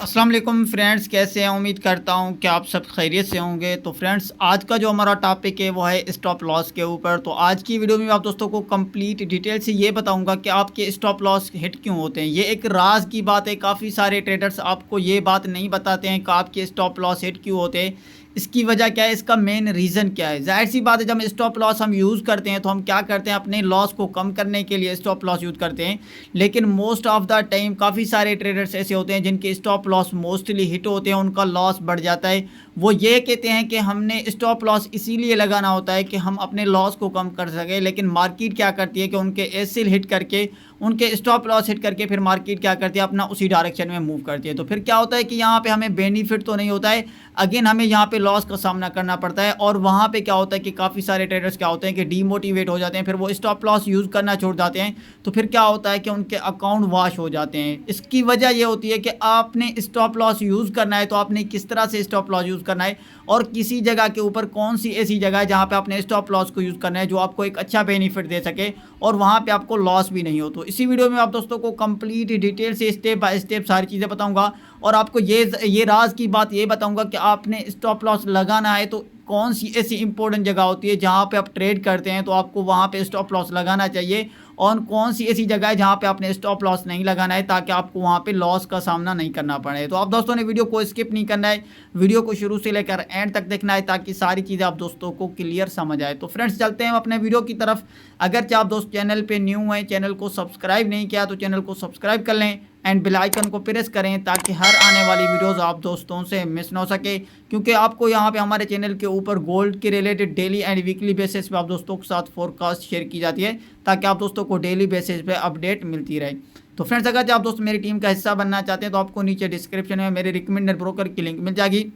अस्सलाम वालेकुम फ्रेंड्स, कैसे हैं? उम्मीद करता हूं कि आप सब खैरियत से होंगे। तो फ्रेंड्स, आज का जो हमारा टॉपिक है वो है स्टॉप लॉस के ऊपर। तो आज की वीडियो में मैं आप दोस्तों को कंप्लीट डिटेल से ये बताऊंगा कि आपके स्टॉप लॉस हिट क्यों होते हैं। ये एक राज की बात है, काफ़ी सारे ट्रेडर्स आपको ये बात नहीं बताते हैं कि आपके स्टॉप लॉस हिट क्यों होते हैं। इसकी वजह क्या है, इसका मेन रीज़न क्या है। जाहिर सी बात है, जब स्टॉप लॉस हम यूज़ करते हैं तो हम क्या करते हैं, अपने लॉस को कम करने के लिए स्टॉप लॉस यूज़ करते हैं। लेकिन मोस्ट ऑफ द टाइम काफ़ी सारे ट्रेडर्स ऐसे होते हैं जिनके स्टॉप लॉस मोस्टली हिट होते हैं, उनका लॉस बढ़ जाता है। वो ये कहते हैं कि हमने स्टॉप लॉस इसीलिए लगाना होता है कि हम अपने लॉस को कम कर सकें। लेकिन मार्केट क्या करती है कि उनके एसिल हिट करके, उनके स्टॉप लॉस हिट करके फिर मार्केट क्या करती है, अपना उसी डायरेक्शन में मूव करती है। तो फिर क्या होता है कि यहाँ पे हमें बेनिफिट तो नहीं होता है, अगेन हमें यहाँ पे लॉस का सामना करना पड़ता है। और वहाँ पे क्या होता है कि काफ़ी सारे ट्रेडर्स क्या होते हैं कि डीमोटिवेट हो जाते हैं, फिर वो स्टॉप लॉस यूज़ करना छोड़ जाते हैं। तो फिर क्या होता है कि उनके अकाउंट वॉश हो जाते हैं। इसकी वजह ये होती है कि आपने स्टॉप लॉस यूज़ करना है तो आपने किस तरह से स्टॉप लॉस यूज़ करना है, और किसी जगह के ऊपर कौन सी ऐसी जगह है जहाँ पे आपने स्टॉप लॉस को यूज़ करना है जो आपको एक अच्छा बेनिफिट दे सके और वहाँ पे आपको लॉस भी नहीं हो। तो इसी वीडियो में आप दोस्तों को कंप्लीट डिटेल से स्टेप बाय स्टेप सारी चीज़ें बताऊंगा, और आपको ये राज की बात ये बताऊंगा कि आपने स्टॉप लॉस लगाना है तो कौन सी ऐसी इंपॉर्टेंट जगह होती है जहाँ पे आप ट्रेड करते हैं तो आपको वहाँ पे स्टॉप लॉस लगाना चाहिए, और कौन सी ऐसी जगह है जहाँ पे आपने स्टॉप लॉस नहीं लगाना है ताकि आपको वहाँ पे लॉस का सामना नहीं करना पड़े। तो आप दोस्तों ने वीडियो को स्किप नहीं करना है, वीडियो को शुरू से लेकर एंड तक देखना है ताकि सारी चीज़ें आप दोस्तों को क्लियर समझ आए। तो फ्रेंड्स, चलते हैं अपने वीडियो की तरफ। अगर आप दोस्त चैनल पर न्यू हैं, चैनल को सब्सक्राइब नहीं किया तो चैनल को सब्सक्राइब कर लें एंड बेल आइकन को प्रेस करें ताकि हर आने वाली वीडियोस आप दोस्तों से मिस ना हो सके, क्योंकि आपको यहाँ पे हमारे चैनल के ऊपर गोल्ड के related daily and weekly basis पे आप दोस्तों के साथ फोरकास्ट शेयर की जाती है ताकि आप दोस्तों को डेली बेसिस पे अपडेट मिलती रहे। तो फ्रेंड्स, अगर आप दोस्त मेरी टीम का हिस्सा बनना चाहते हैं तो आपको नीचे डिस्क्रिप्शन में मेरे रिकमेंडेड ब्रोकर की लिंक मिल जाएगी,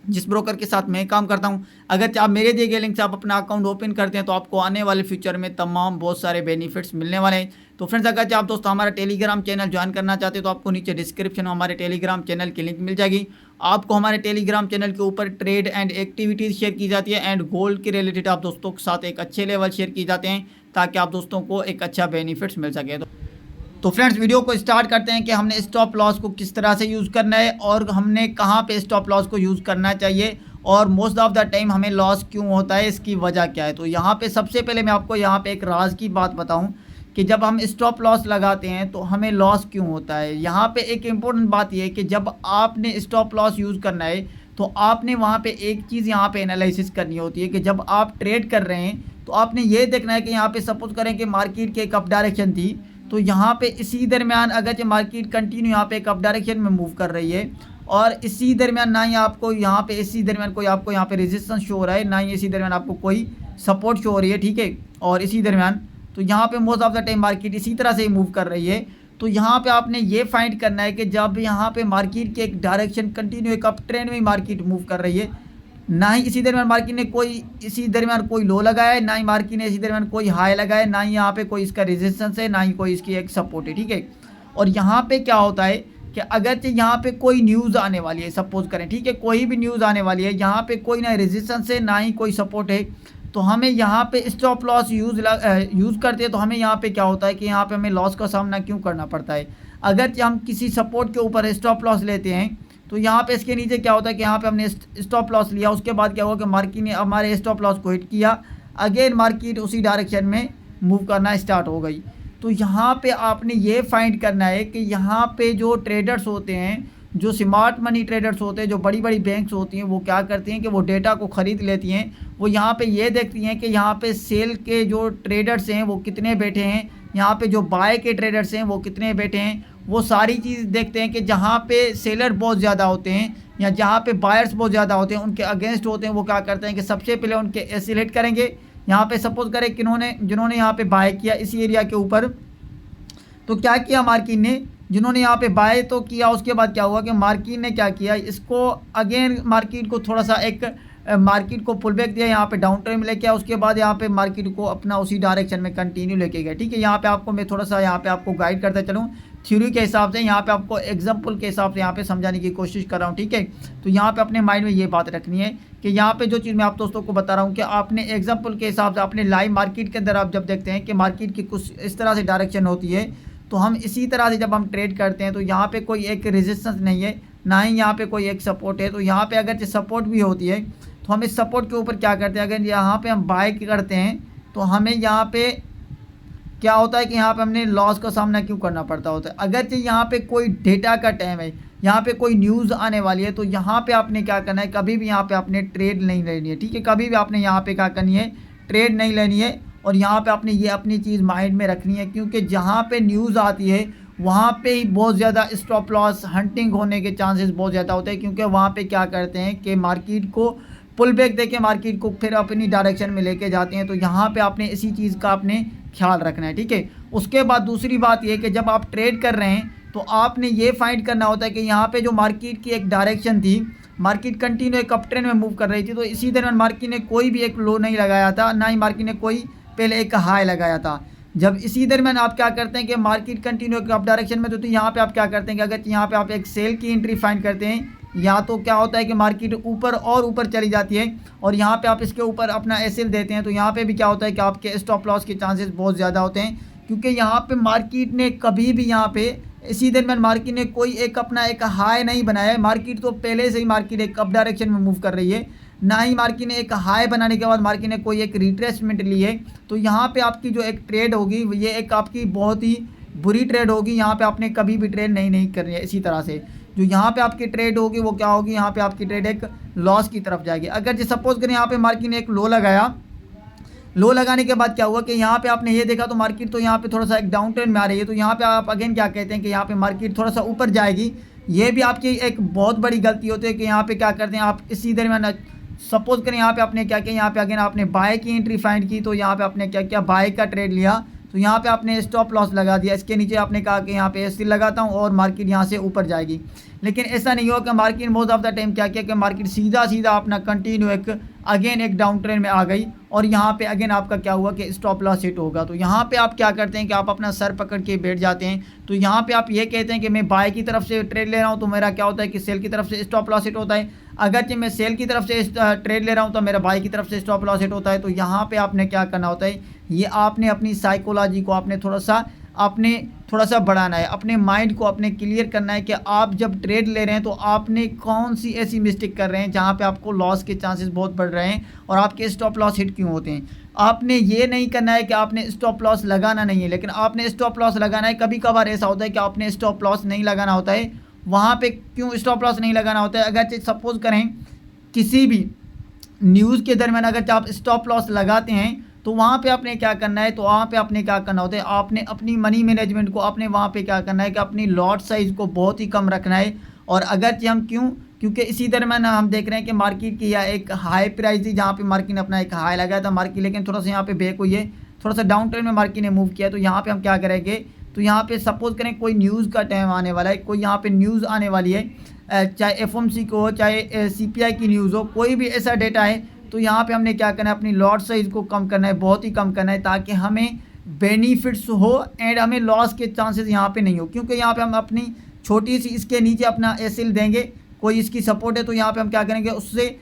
जिस ब्रोकर के साथ मैं काम करता हूं। अगर आप मेरे दिए गए लिंक से आप अपना अकाउंट ओपन करते हैं तो आपको आने वाले फ्यूचर में तमाम बहुत सारे बेनिफिट्स मिलने वाले हैं। तो फ्रेंड्स, अगर आप दोस्तों हमारा टेलीग्राम चैनल ज्वाइन करना चाहते हैं तो आपको नीचे डिस्क्रिप्शन में हमारे टेलीग्राम चैनल की लिंक मिल जाएगी। आपको हमारे टेलीग्राम चैनल के ऊपर ट्रेड एंड एक्टिविटीज़ शेयर की जाती है एंड गोल्ड के रिलेटेड आप दोस्तों के साथ एक अच्छे लेवल शेयर की जाते हैं ताकि आप दोस्तों को एक अच्छा बेनिफिट्स मिल सके। तो फ्रेंड्स, वीडियो को स्टार्ट करते हैं कि हमने स्टॉप लॉस को किस तरह से यूज़ करना है और हमने कहाँ पे स्टॉप लॉस को यूज़ करना चाहिए, और मोस्ट ऑफ द टाइम हमें लॉस क्यों होता है, इसकी वजह क्या है। तो यहाँ पे सबसे पहले मैं आपको यहाँ पे एक राज की बात बताऊँ कि जब हम स्टॉप लॉस लगाते हैं तो हमें लॉस क्यों होता है। यहाँ पे एक इम्पोर्टेंट बात यह है कि जब आपने स्टॉप लॉस यूज़ करना है तो आपने वहाँ पे एक चीज़ यहाँ पे एनालिसिस करनी होती है कि जब आप ट्रेड कर रहे हैं तो आपने ये देखना है कि यहाँ पे सपोज करें कि मार्केट की एक अप डायरेक्शन थी, तो यहाँ पे इसी दरमियान अगर मार्केट कंटिन्यू यहाँ पे एक अप डायरेक्शन में मूव कर रही है और इसी दरमियान ना ही आपको यहाँ पे इसी दरमियान कोई आपको यहाँ पे रेजिस्टेंस शो हो रहा है, ना ही इसी दरमियान आपको कोई सपोर्ट शो हो रही है, ठीक है, और इसी दरमियान तो यहाँ पे most of the time market इसी तरह से मूव कर रही है। तो यहाँ पे आपने ये फाइंड करना है कि जब यहाँ पे मार्केट की एक डायरेक्शन कंटिन्यू एक अप ट्रेंड में मार्केट मूव कर रही है, ना ही इसी दरमियान मार्केट ने कोई इसी दरमियान कोई लो लगाया है, ना ही मार्केट ने इसी दरमियान कोई हाई लगाया है, ना ही यहाँ पे कोई इसका रेजिस्टेंस है, ना ही कोई इसकी एक सपोर्ट है, ठीक है। और यहाँ पे क्या होता है कि अगर यहाँ पे कोई न्यूज़ आने वाली है, सपोज करें, ठीक है, कोई भी न्यूज़ आने वाली है, यहाँ पे कोई ना रेजिस्टेंस है ना ही कोई सपोर्ट है, तो हमें यहाँ पे स्टॉप लॉस यूज़ करते हैं तो हमें यहाँ पे क्या होता है कि यहाँ पे हमें लॉस का सामना क्यों करना पड़ता है। अगर हम किसी सपोर्ट के ऊपर स्टॉप लॉस लेते हैं तो यहाँ पे इसके नीचे क्या होता है कि यहाँ पे हमने स्टॉप लॉस लिया, उसके बाद क्या हुआ कि मार्केट ने हमारे स्टॉप लॉस को हिट किया, अगेन मार्केट उसी डायरेक्शन में मूव करना स्टार्ट हो गई। तो यहाँ पे आपने ये फाइंड करना है कि यहाँ पे जो ट्रेडर्स होते हैं, जो स्मार्ट मनी ट्रेडर्स होते हैं, जो बड़ी बड़ी बैंक्स होती हैं, वो क्या करती हैं कि वो डेटा को ख़रीद लेती हैं। वो यहाँ पे ये देखती हैं कि यहाँ पे सेल के जो ट्रेडर्स हैं वो कितने बैठे हैं, यहाँ पे जो बाय के ट्रेडर्स हैं वो कितने बैठे हैं, वो सारी चीज़ देखते हैं कि जहाँ पे सेलर बहुत ज़्यादा होते हैं या जहाँ पे बायर्स बहुत ज़्यादा होते हैं, उनके अगेंस्ट होते हैं, वो क्या करते हैं कि सबसे पहले उनके एसिलेट करेंगे। यहाँ पे सपोज करें जिन्होंने यहाँ पे बाय किया इसी एरिया के ऊपर, तो क्या किया मार्केट ने, जिन्होंने यहाँ पे बाय तो किया, उसके बाद क्या हुआ कि मार्केट ने क्या किया, इसको अगेन मार्केट को थोड़ा सा एक मार्केट को पुल बैक दिया, यहाँ पे डाउन ट्रेंड में लेके आया, उसके बाद यहाँ पे मार्केट को अपना उसी डायरेक्शन में कंटिन्यू लेके गया, ठीक है। यहाँ पे आपको मैं थोड़ा सा यहाँ पे आपको गाइड करता चलूँ थ्योरी के हिसाब से, यहाँ पे आपको एग्जाम्पल के हिसाब से यहाँ पे समझाने की कोशिश कर रहा हूँ, ठीक है। तो यहाँ पे अपने माइंड में ये बात रखनी है कि यहाँ पे जो चीज़ मैं आप दोस्तों को बता रहा हूँ कि आपने एग्जाम्पल के हिसाब से अपने लाइव मार्केट के अंदर आप जब देखते हैं कि मार्केट की कुछ इस तरह से डायरेक्शन होती है, तो हम इसी तरह से जब हम ट्रेड करते हैं तो यहाँ पे कोई एक रेजिस्टेंस नहीं है, ना ही यहाँ पे कोई एक सपोर्ट है। तो यहाँ पे अगर सपोर्ट भी होती है तो हम इस सपोर्ट के ऊपर क्या करते हैं, अगर यहाँ पे हम बाय करते हैं तो हमें यहाँ पे क्या होता है कि यहाँ पे हमने लॉस का सामना क्यों करना पड़ता होता है। अगर यहाँ पे कोई डेटा का टाइम है, यहाँ पे कोई न्यूज़ आने वाली है, तो यहाँ पे आपने क्या करना है, कभी भी यहाँ पे आपने ट्रेड नहीं लेनी है, ठीक है। कभी भी आपने यहाँ पे क्या करनी है, ट्रेड नहीं लेनी है। और यहाँ पे आपने ये अपनी चीज़ माइंड में रखनी है, क्योंकि जहाँ पे न्यूज़ आती है वहाँ पे ही बहुत ज़्यादा स्टॉप लॉस हंटिंग होने के चांसेस बहुत ज़्यादा होते हैं। क्योंकि वहाँ पे क्या करते हैं कि मार्केट को पुल बैक देके मार्केट को फिर अपनी डायरेक्शन में लेके जाते हैं। तो यहाँ पे आपने इसी चीज़ का आपने ख्याल रखना है, ठीक है। उसके बाद दूसरी बात ये कि जब आप ट्रेड कर रहे हैं तो आपने ये फाइंड करना होता है कि यहाँ पे जो मार्केट की एक डायरेक्शन थी, मार्केट कंटिन्यू एक अप ट्रेंड में मूव कर रही थी, तो इसी दरमियान मार्केट ने कोई भी एक लो नहीं लगाया था, ना ही मार्केट ने कोई पहले एक हाई लगाया था। जब इसी दरमियान आप क्या करते हैं कि मार्केट कंटिन्यू अप डायरेक्शन में, तो यहाँ पे आप क्या करते हैं कि अगर यहाँ पे आप एक सेल की एंट्री फाइंड करते हैं, या तो क्या होता है कि मार्केट ऊपर और ऊपर चली जाती है और यहाँ पे आप इसके ऊपर अपना एसएल देते हैं, तो यहाँ पे भी क्या होता है कि आपके स्टॉप लॉस के चांसेस बहुत ज़्यादा होते हैं। क्योंकि यहाँ पे मार्केट ने कभी भी यहाँ पे इसी दरमियान मार्केट ने कोई एक अपना एक हाई नहीं बनाया है। मार्केट तो पहले से ही मार्केट एक अप डायरेक्शन में मूव कर रही है, ना ही मार्केट ने एक हाई बनाने के बाद मार्केट ने कोई एक रिट्रेसमेंट ली है। तो यहाँ पे आपकी जो एक ट्रेड होगी ये एक आपकी बहुत ही बुरी ट्रेड होगी। यहाँ पे आपने कभी भी ट्रेड नहीं करनी है। इसी तरह से जो यहाँ पे आपकी ट्रेड होगी वो क्या होगी, यहाँ पे आपकी ट्रेड एक लॉस की तरफ जाएगी। अगर जो सपोज करें यहाँ पे मार्केट ने एक लो लगाया, लो लगाने के बाद क्या हुआ कि यहाँ पे आपने ये देखा तो मार्केट तो यहाँ पे थोड़ा सा एक डाउन ट्रेंड में आ रही है, तो यहाँ पे आप अगेन क्या कहते हैं कि यहाँ पे मार्केट थोड़ा सा ऊपर जाएगी। ये भी आपकी एक बहुत बड़ी गलती होती है कि यहाँ पे क्या करते हैं आप इसी दरमियान सपोज करें यहाँ पे आपने क्या किया, यहाँ पे अगेन आपने बाय की एंट्री फाइंड की, तो यहाँ पे आपने क्या किया, बाय का ट्रेड लिया, तो यहाँ पे आपने स्टॉप लॉस लगा दिया। इसके नीचे आपने कहा कि यहाँ पे एसएल लगाता हूँ और मार्केट यहाँ से ऊपर जाएगी। लेकिन ऐसा नहीं हुआ कि market most of the time क्या किया कि मार्केट सीधा सीधा अपना कंटिन्यू एक अगेन एक डाउन ट्रेंड में आ गई और यहाँ पे अगेन आपका क्या हुआ कि स्टॉप लॉस हिट होगा। तो यहाँ पे आप क्या करते हैं कि आप अपना सर पकड़ के बैठ जाते हैं। तो यहाँ पे आप ये कहते हैं कि मैं बाय की तरफ से ट्रेड ले रहा हूँ तो मेरा क्या होता है कि सेल की तरफ से स्टॉप लॉस हिट होता है। अगर मैं सेल की तरफ से ट्रेड ले रहा हूँ तो मेरा बाय की तरफ से स्टॉप लॉस हिट होता है। तो यहाँ पे आपने क्या करना होता है, ये आपने अपनी साइकोलॉजी को आपने थोड़ा सा बढ़ाना है, अपने माइंड को अपने क्लियर करना है कि आप जब ट्रेड ले रहे हैं तो आपने कौन सी ऐसी मिस्टेक कर रहे हैं जहाँ पे आपको लॉस के चांसेस बहुत बढ़ रहे हैं और आपके स्टॉप लॉस हिट क्यों होते हैं। आपने ये नहीं करना है कि आपने स्टॉप लॉस लगाना नहीं है, लेकिन आपने स्टॉप लॉस लगाना है। कभी कभार ऐसा होता है कि आपने स्टॉप लॉस नहीं लगाना होता है। वहाँ पे क्यों स्टॉप लॉस नहीं लगाना होता है, अगर सपोज करें किसी भी न्यूज़ के दरमियान अगर आप स्टॉप लॉस लगाते हैं तो वहाँ पे आपने क्या करना है, तो वहाँ पे आपने क्या करना होता है, आपने अपनी मनी मैनेजमेंट को आपने वहाँ पे क्या करना है कि अपनी लॉट साइज़ को बहुत ही कम रखना है। और अगर हम क्योंकि इसी दरमियान हम देख रहे हैं कि मार्केट की या एक हाई प्राइस थी जहाँ पे मार्केट ने अपना एक हाई लगाया था मार्केट, लेकिन थोड़ा सा यहाँ पे बैक हुई है, थोड़ा सा डाउन ट्रेंड में मार्केट ने मूव किया। तो यहाँ पे हम क्या करेंगे, तो यहाँ पे सपोज करें कोई न्यूज़ का टाइम आने वाला है, कोई यहाँ पे न्यूज़ आने वाली है, चाहे एफओएमसी को हो चाहे सीपीआई की न्यूज़ हो, कोई भी ऐसा डेटा है, तो यहाँ पे हमने क्या करना है, अपनी लॉट साइज़ को कम करना है, बहुत ही कम करना है, ताकि हमें बेनिफिट्स हो एंड हमें लॉस के चांसेस यहाँ पे नहीं हो। क्योंकि यहाँ पे हम अपनी छोटी सी इसके नीचे अपना एसएल देंगे, कोई इसकी सपोर्ट है, तो यहाँ पे हम क्या करेंगे, उससे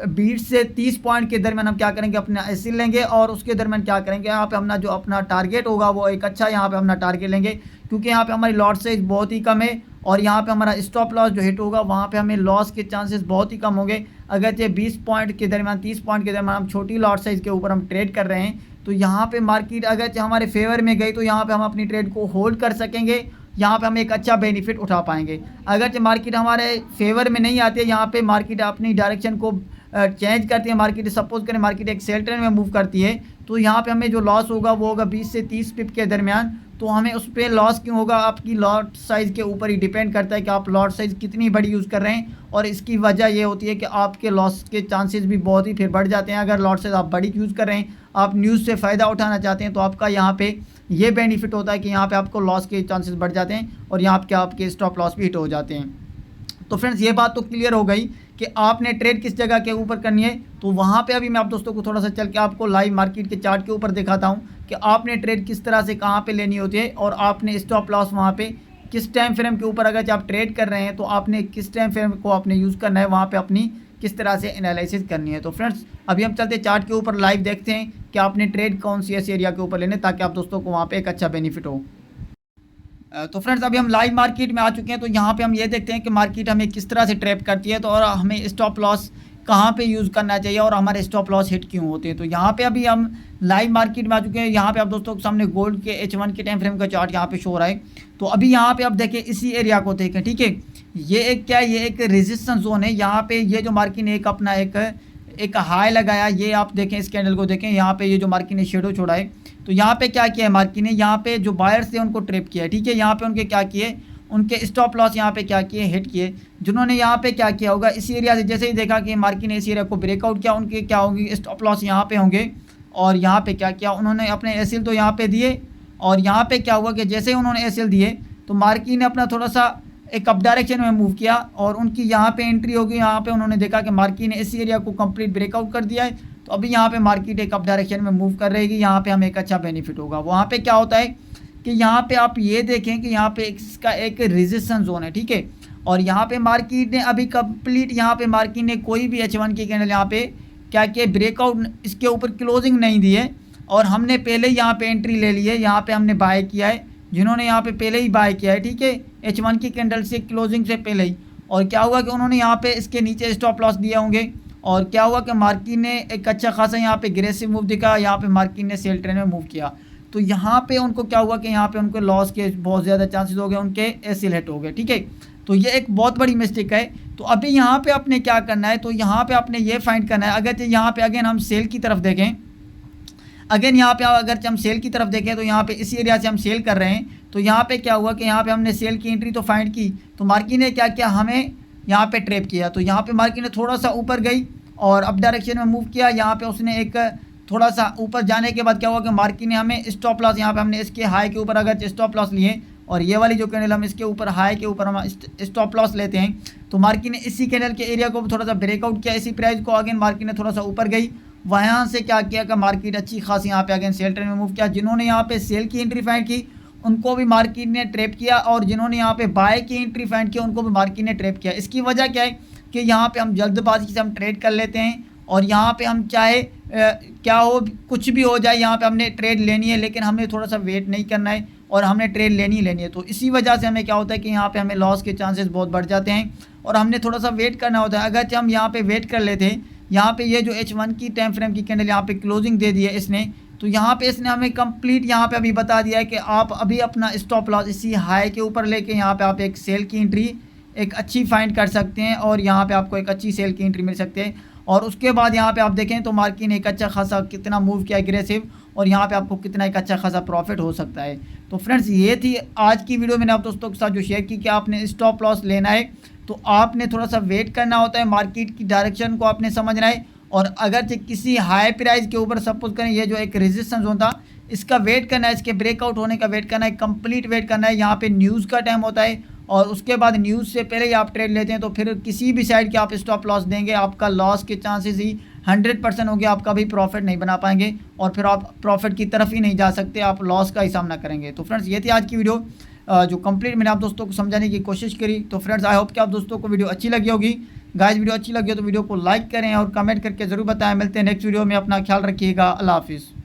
20 से 30 पॉइंट के दरमियान हम क्या करेंगे, अपना एसएल लेंगे और उसके दरमियान क्या करेंगे, यहाँ पे अपना जो अपना टारगेट होगा वो एक अच्छा यहाँ पे अपना टारगेट लेंगे। क्योंकि यहाँ पे हमारी लॉट साइज़ बहुत ही कम है और यहाँ पे हमारा स्टॉप लॉस जो हिट होगा वहाँ पे हमें लॉस के चांसेस बहुत ही कम होंगे। अगर ये 20 पॉइंट के दरमियान 30 पॉइंट के दरमियान हम छोटी लॉट साइज़ के ऊपर हम ट्रेड कर रहे हैं, तो यहाँ पे मार्केट अगर हमारे फेवर में गई तो यहाँ पे हम अपनी ट्रेड को होल्ड कर सकेंगे, यहाँ पे हम एक अच्छा बेनिफिट उठा पाएंगे। अगर मार्केट हमारे फेवर में नहीं आती है, यहाँ पे मार्केट अपनी डायरेक्शन को चेंज करती है, मार्केट सपोज करें मार्केट एक सेल ट्रेंड में मूव करती है, तो यहाँ पे हमें जो लॉस होगा वो होगा 20 से 30 पिप के दरमियान। तो हमें उस पर लॉस क्यों होगा, आपकी लॉट साइज़ के ऊपर ही डिपेंड करता है कि आप लॉट साइज़ कितनी बड़ी यूज़ कर रहे हैं। और इसकी वजह ये होती है कि आपके लॉस के चांसेस भी बहुत ही फिर बढ़ जाते हैं। अगर लॉट साइज़ आप बड़ी यूज़ कर रहे हैं, आप न्यूज़ से फ़ायदा उठाना चाहते हैं, तो आपका यहाँ पे ये बेनिफिट होता है कि यहाँ पे आपको लॉस के चांसेस बढ़ जाते हैं और यहाँ पे आपके स्टॉप लॉस भी हिट हो जाते हैं। तो फ्रेंड्स ये बात तो क्लियर हो गई कि आपने ट्रेड किस जगह के ऊपर करनी है। तो वहाँ पे अभी मैं आप दोस्तों को थोड़ा सा चल के आपको लाइव मार्केट के चार्ट के ऊपर दिखाता हूँ कि आपने ट्रेड किस तरह से कहाँ पे लेनी होती है और आपने स्टॉप लॉस वहाँ पे किस टाइम फ्रेम के ऊपर अगर आप ट्रेड कर रहे हैं तो आपने किस टाइम फ्रेम को आपने यूज़ करना है, वहाँ पे अपनी किस तरह से एनालिसिस करनी है। तो फ्रेंड्स अभी हम चलते चार्ट के ऊपर लाइव देखते हैं कि आपने ट्रेड कौन सी ऐसे एरिया के ऊपर लेने ताकि आप दोस्तों को वहाँ पे एक अच्छा बेनिफिट हो। तो फ्रेंड्स अभी हम लाइव मार्केट में आ चुके हैं। तो यहाँ पे हम ये देखते हैं कि मार्केट हमें किस तरह से ट्रैप करती है, तो और हमें स्टॉप लॉस कहाँ पे यूज़ करना चाहिए और हमारे स्टॉप लॉस हिट क्यों होते हैं। तो यहाँ पे अभी हम लाइव मार्केट में आ चुके हैं। यहाँ पे आप दोस्तों के सामने गोल्ड के H1 के टाइम फ्रेम का चार्ट यहाँ पे शो हो रहा है। तो अभी यहाँ पे आप देखें, इसी एरिया को देखें, ठीक है। ये एक क्या है, ये एक रेजिस्टेंस जोन है। यहाँ पे ये जो मार्केट ने एक अपना एक हाई लगाया, ये आप देखें, इस कैंडल को देखें, यहाँ पे ये जो मार्केट ने शेडो छोड़ा है। तो यहाँ पे क्या किया है मार्केट ने, यहाँ पे जो बायर्स थे उनको ट्रैप किया है, ठीक है। यहाँ पे उनके क्या किए, उनके स्टॉप लॉस यहाँ पे क्या किए, हिट किए। जिन्होंने यहाँ पे क्या किया होगा, इसी एरिया से जैसे ही देखा कि मार्केट ने इस एरिया को ब्रेकआउट किया, उनके क्या होंगे, स्टॉप लॉस यहाँ पे होंगे। और यहाँ पे क्या किया उन्होंने, अपने एसएल तो यहाँ पे दिए। और यहाँ पे क्या हुआ कि जैसे ही उन्होंने एसएल दिए तो मार्केट ने अपना थोड़ा सा एक अप डायरेक्शन में मूव किया और उनकी यहाँ पे एंट्री होगी। यहाँ पे उन्होंने देखा कि मार्केट ने इस एरिया को कंप्लीट ब्रेकआउट कर दिया है। तो अभी यहाँ पे मार्केट एक अप डायरेक्शन में मूव कर रहेगी, यहाँ पे हमें एक अच्छा बेनिफिट होगा। वहाँ पे क्या होता है कि यहाँ पे आप ये देखें कि यहाँ पे इसका एक रेजिस्टेंस जोन है, ठीक है। और यहाँ पे मार्केट ने अभी कंप्लीट, यहाँ पे मार्केट ने कोई भी H1 की कैंडल यहाँ पे क्या किया, ब्रेकआउट, इसके ऊपर क्लोजिंग नहीं दी है। और हमने पहले यहाँ पे एंट्री ले ली है, यहाँ पे हमने बाय किया है, जिन्होंने यहाँ पे पहले ही बाय किया है, ठीक है, H1 की कैंडल से क्लोजिंग से पहले ही। और क्या हुआ कि उन्होंने यहाँ पे इसके नीचे स्टॉप लॉस दिए होंगे। और क्या हुआ कि मार्केट ने एक अच्छा खासा यहाँ पे एग्रेसिव मूव दिखा, यहाँ पे मार्केट ने सेल ट्रेंड में मूव किया। तो यहाँ पे उनको क्या हुआ कि यहाँ पे उनको लॉस के बहुत ज़्यादा चांसेस हो गए, उनके एसएल हिट हो गए, ठीक है। तो ये एक बहुत बड़ी मिस्टेक है। तो अभी यहाँ पे आपने क्या करना है, तो यहाँ पे आपने ये फाइंड करना है, अगर यहाँ पे अगेन हम सेल की तरफ देखें, अगेन यहाँ पे अगर हम सेल की तरफ देखें तो यहाँ पे इसी एरिया से हम सेल कर रहे हैं। तो यहाँ पे क्या हुआ कि यहाँ पे हमने सेल की एंट्री तो फाइंड की, तो मार्केट ने क्या किया, हमें यहाँ पे ट्रैप किया। तो यहाँ पे मार्केट ने थोड़ा सा ऊपर गई और अप डायरेक्शन में मूव किया। यहाँ पे उसने एक थोड़ा सा ऊपर जाने के बाद क्या हुआ कि मार्केट ने हमें स्टॉप लॉस, यहाँ पे हमने इसके हाई के ऊपर अगर स्टॉप लॉस लिए और ये वाली जो कैंडल हम इसके ऊपर हाई के ऊपर हम स्टॉप लॉस लेते हैं, तो मार्केट ने इसी कैंडल के एरिया को थोड़ा सा ब्रेकआउट किया, इसी प्राइस को अगेन मार्केट ने थोड़ा सा ऊपर गई। वहाँ से क्या किया कि मार्केट अच्छी खासी यहाँ पे अगेन सेल ट्रेंड में मूव किया। जिन्होंने यहाँ पे सेल की एंट्री फाइंड की उनको भी मार्केट ने ट्रैप किया, और जिन्होंने यहाँ पे बाय की एंट्री फाइंड किया उनको भी मार्केट ने ट्रैप किया। इसकी वजह क्या है कि यहाँ पे हम जल्दबाजी से हम ट्रेड कर लेते हैं और यहाँ पे हम चाहे क्या हो, कुछ भी हो जाए, यहाँ पे हमने ट्रेड लेनी है, लेकिन हमें थोड़ा सा वेट नहीं करना है और हमने ट्रेड लेनी है। तो इसी वजह से हमें क्या होता है कि यहाँ पे हमें लॉस के चांसेस बहुत बढ़ जाते हैं और हमने थोड़ा सा वेट करना होता है। अगर हम यहाँ पे वेट कर लेते हैं, यहाँ पे ये जो H1 की टाइम फ्रेम की कैंडल यहाँ पे क्लोजिंग दे दी है इसने, तो यहाँ पे इसने हमें कंप्लीट यहाँ पे अभी बता दिया है कि आप अभी अपना स्टॉप लॉस इसी हाई के ऊपर लेके यहाँ पे आप एक सेल की एंट्री एक अच्छी फाइंड कर सकते हैं और यहाँ पे आपको एक अच्छी सेल की एंट्री मिल सकती है। और उसके बाद यहाँ पे आप देखें तो मार्केट ने एक अच्छा खासा कितना मूव किया एग्रेसिव, और यहाँ पे आपको कितना एक अच्छा खासा प्रॉफिट हो सकता है। तो फ्रेंड्स ये थी आज की वीडियो, मैंने आप दोस्तों के साथ जो शेयर की कि आपने स्टॉप लॉस लेना है तो आपने थोड़ा सा वेट करना होता है, मार्केट की डायरेक्शन को आपने समझना है। और अगर किसी हाई प्राइस के ऊपर सपोज करें ये जो एक रेजिस्टेंस जोन था इसका वेट करना है, इसके ब्रेकआउट होने का वेट करना है, कंप्लीट वेट करना है। यहाँ पे न्यूज़ का टाइम होता है और उसके बाद न्यूज़ से पहले ही आप ट्रेड लेते हैं, तो फिर किसी भी साइड के आप स्टॉप लॉस देंगे आपका लॉस के चांसेस ही 100% होंगे, आप कभी प्रॉफिट नहीं बना पाएंगे और फिर आप प्रॉफिट की तरफ ही नहीं जा सकते, आप लॉस का ही सामना करेंगे। तो फ्रेंड्स ये थी आज की वीडियो जो कंप्लीट मैंने आप दोस्तों को समझाने की कोशिश करी। तो फ्रेंड्स आई होप कि आप दोस्तों को वीडियो अच्छी लगी होगी। गाइस वीडियो अच्छी लगी हो तो वीडियो को लाइक करें और कमेंट करके ज़रूर बताएं। मिलते हैं नेक्स्ट वीडियो में, अपना ख्याल रखिएगा। अल्लाह हाफिज़।